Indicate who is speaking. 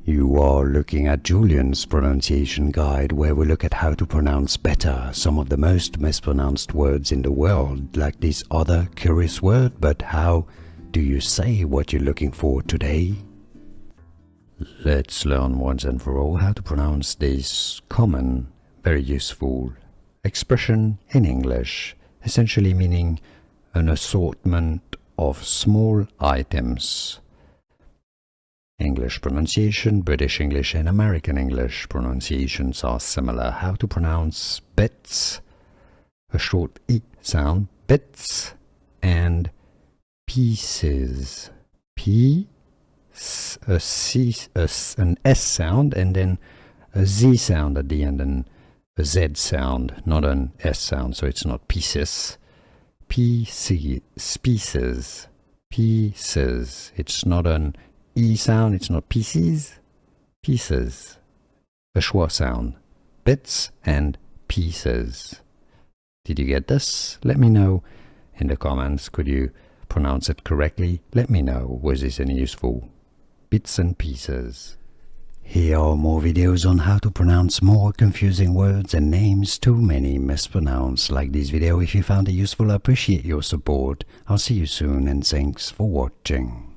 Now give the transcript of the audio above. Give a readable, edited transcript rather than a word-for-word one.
Speaker 1: You are looking at Julian's pronunciation guide, where we look at how to pronounce better some of the most mispronounced words in the world, like this other curious word. But how do you say what you're looking for today? Let's learn once and for all how to pronounce this common, very useful expression in English, essentially meaning an assortment of small items. English pronunciation, British English and American English pronunciations are similar. How to pronounce bits, a short E sound, bits, and pieces. P, a C, an S sound, and then a Z sound at the end, and a Z sound, not an S sound, so it's not pieces. Pieces, pieces, pieces. It's not an E sound, it's not pieces, pieces. A schwa sound, bits and pieces. Did you get this? Let me know in the comments. Could you pronounce it correctly? Let me know. Was this any useful? Bits and pieces. Here are more videos on how to pronounce more confusing words and names too many mispronounced. Like this video if you found it useful. I appreciate your support. I'll see you soon and thanks for watching.